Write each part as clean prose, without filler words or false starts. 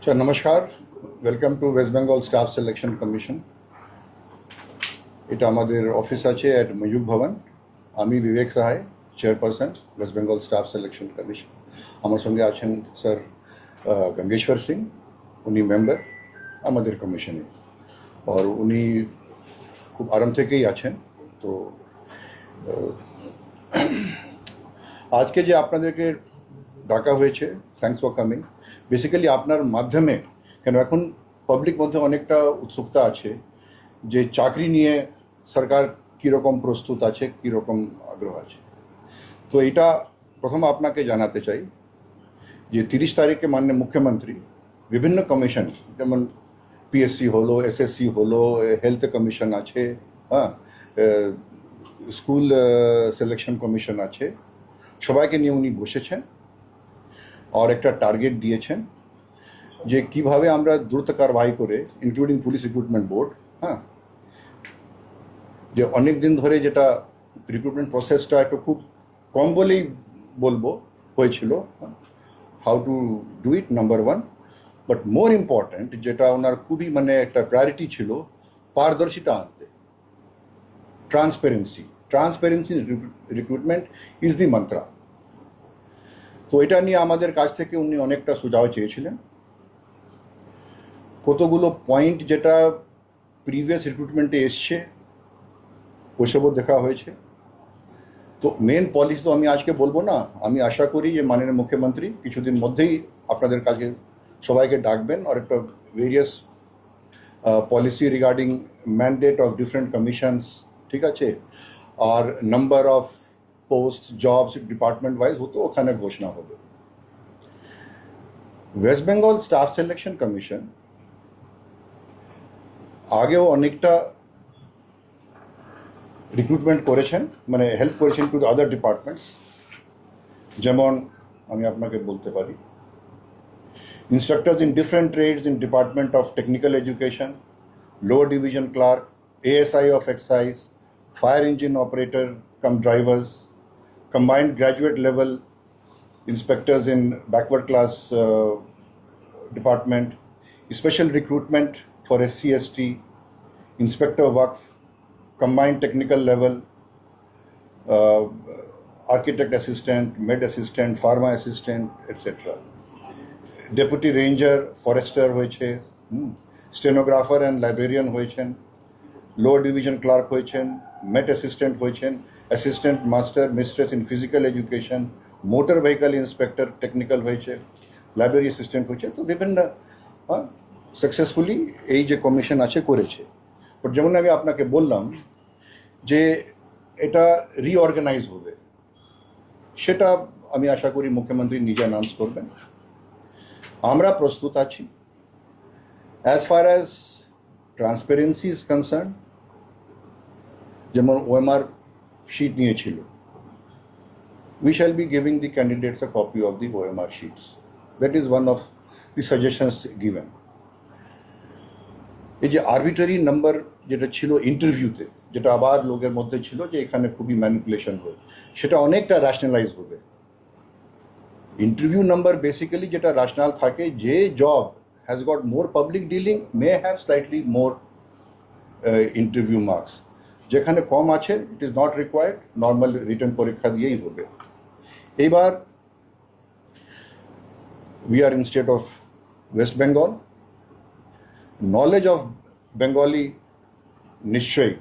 So, Namaskar. Welcome to West Bengal Staff Selection Commission. এটা আমাদের office আছে at Mayukh Bhavan. আমি Vivek Sahay, chairperson West Bengal staff selection commission. আমার সঙ্গে আছেন স্যার গঙ্গেশ্বর সিং, উনি মেম্বার আমাদের কমিশনে, আর উনি খুব আরাম থেকেই আছেন। তো আজকে যে আপনাদেরকে ডাকা হয়েছে, থ্যাঙ্কস ফর কামিং। বেসিক্যালি আপনার মাধ্যমে, কেন এখন পাবলিক মধ্যে অনেকটা উৎসুকতা আছে যে চাকরি নিয়ে সরকার কীরকম প্রস্তুত আছে, কীরকম আগ্রহ আছে। তো এটা প্রথম আপনাকে জানাতে চাই যে 30 তারিখে মাননীয় মুখ্যমন্ত্রী বিভিন্ন কমিশন, যেমন পিএসসি হলো, এসএসসি হলো, হেলথ কমিশন আছে, হ্যাঁ, স্কুল সিলেকশন কমিশন আছে, সবাইকে নিয়ে উনি বসেছেন আর একটা টার্গেট দিয়েছেন যে কিভাবে আমরা দ্রুত কারবাই করে, ইনক্লুডিং পুলিশ রিক্রুটমেন্ট বোর্ড, হ্যাঁ, যে অনেক দিন ধরে যেটা রিক্রুটমেন্ট প্রসেসটা একটু খুব কম বলেই বলবো হয়েছিল, how to do it number one, but more important যেটা ওনার খুবই মানে একটা প্রায়োরিটি ছিল, পারদর্শিতা আনতে, transparency recruitment is the mantra. তো এটা নিয়ে আমাদের কাছ থেকে উনি অনেকটা সুঝাও চেয়েছিলেন। কতগুলো পয়েন্ট যেটা প্রিভিয়াস রিক্রুটমেন্টে এসছে ওইসবও দেখা হয়েছে। তো মেন পলিসি তো আমি আজকে বলবো না, আমি আশা করি যে মাননীয় মুখ্যমন্ত্রী কিছুদিন মধ্যেই আপনাদের কাছে সবাইকে ডাকবেন আর একটা various policy regarding mandate of different commissions, ঠিক আছে, আর number of post, jobs department wise হতো, ওখানে ঘোষণা হবে। West Bengal staff selection commission আগেও অনেকটা রিক্রুটমেন্ট করেছেন, মানে হেল্প করেছেন টু দ্য আদার ডিপার্টমেন্টস। যেমন আমি আপনাকে বলতে পারি, instructors in different trades in department of technical education, lower division clerk, ASI of excise, fire engine operator cum drivers, combined graduate level inspectors in backward class department, special recruitment for SC/ST, inspector Waqf, combined technical level, architect assistant, med assistant, pharma assistant, etc. Deputy ranger, forester হয়েছে, stenographer and librarian হয়েছেন, lower division clerk হয়েছেন, met assistant হয়েছেন, assistant master mistress in physical education, motor vehicle inspector technical হয়েছে, library assistant হয়েছে। তো বিভিন্ন successfully এই যে কমিশন আছে করেছে। বাট যেমন আমি আপনাকে বললাম যে এটা রিঅর্গানাইজ হবে, সেটা আমি আশা করি মুখ্যমন্ত্রী নিজে অ্যানাউন্স করবেন। আমরা প্রস্তুত আছি। As far as transparency is concern, যেমন ওএমআর শিট নিয়েছিল, we shall be giving the candidates a copy of the OMR sheets. That is one of the suggestions given. এই যে আরবিটারি নাম্বার যেটা ছিল ইন্টারভিউতে, যেটা আবার লোকের মধ্যে ছিল যে এখানে খুবই ম্যানিপুলেশন হয়, সেটা অনেকটা র্যাশনালাইজ হবে। ইন্টারভিউ নাম্বার বেসিক্যালি যেটা র্যাশনাল থাকে, যে job has got more public dealing may have slightly more interview marks, যেখানে কম আছে it is not required, normal written পরীক্ষা দিয়েই হবে। এইবার we are in state of West Bengal, knowledge of Bengali নিশ্চয়ই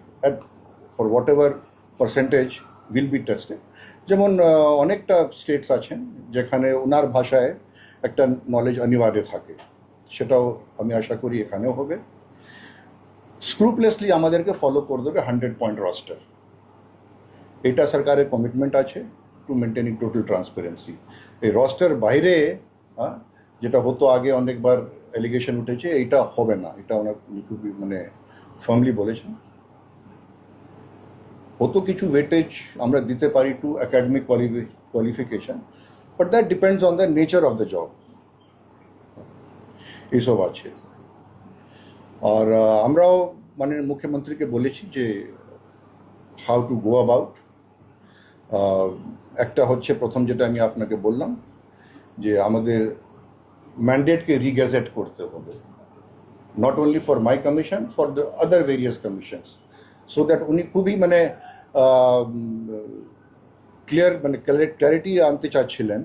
for whatever percentage will be tested. যেমন অনেকটা স্টেটস আছেন যেখানে ওনার ভাষায় একটা নলেজ অনিবার্য থাকে, সেটাও আমি আশা করি এখানেও হবে। স্ক্রুপলেসলি আমাদেরকে ফলো করে দেবে 100 পয়েন্ট রস্টার। এটা সরকারের কমিটমেন্ট আছে টু মেনটেনিং টোটাল ট্রান্সপারেন্সি। এই রস্টার বাইরে যেটা হতো আগে, অনেকবার অ্যালিগেশন উঠেছে, এইটা হবে না, এটা ওনার খুবই মানে ফার্মলি বলেছেন। হতো কিছু ওয়েটেজ আমরা দিতে পারি to academic qualification, but that depends on the nature of the job, এইসব আছে। আর আমরাও মানে মুখ্যমন্ত্রীকে বলেছি যে হাউ টু গো অ্যাবাউট। একটা হচ্ছে প্রথম যেটা আমি আপনাকে বললাম যে আমাদের ম্যান্ডেটকে রিগ্যাজেট করতে হবে, not only for my commission, for the other various commissions, so that উনি খুবই মানে ক্লিয়ার মানে ক্ল্যারিটি আনতে চাচ্ছিলেন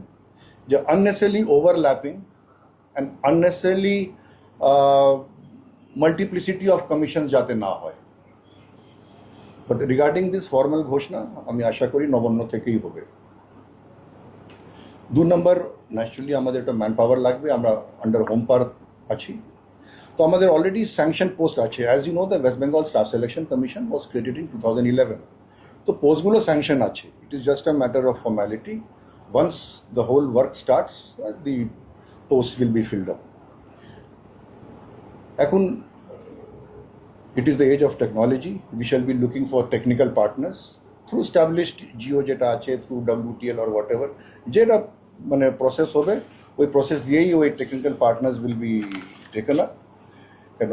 যে unnecessarily overlapping and unnecessarily multiplicity of commission যাতে না হয়। বাট রিগার্ডিং দিস ফর্মাল ঘোষণা আমি আশা করি নবান্ন থেকেই হবে। 2 নম্বর, ন্যাচারালি আমাদের একটা ম্যান পাওয়ার লাগবে, আমরা আন্ডার হোম পাওয়ার আছি, তো আমাদের অলরেডি স্যাংশন পোস্ট আছে। As you know, the West Bengal staff selection commission was created in 2011, তো পোস্টগুলো স্যাংশন আছে। It is just a matter of formality. Once the whole work starts, the post will be filled up. এখন it is the age of technology. We shall be looking for technical partners through established GO যেটা আছে, through WTL or whatever, যেটা মানে process হবে, ওই process দিয়েই ওই technical partners will be taken up. কেন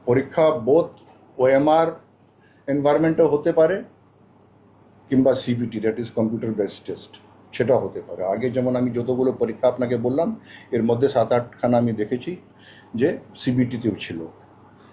পরীক্ষা বোথ OMR এনভায়রনমেন্টও হতে পারে কিংবা CBT, that is computer based test, সেটা হতে পারে। আগে যেমন আমি যতগুলো পরীক্ষা আপনাকে বললাম, এর মধ্যে 7-8খানা আমি দেখেছি যে CBT-তেও ছিল।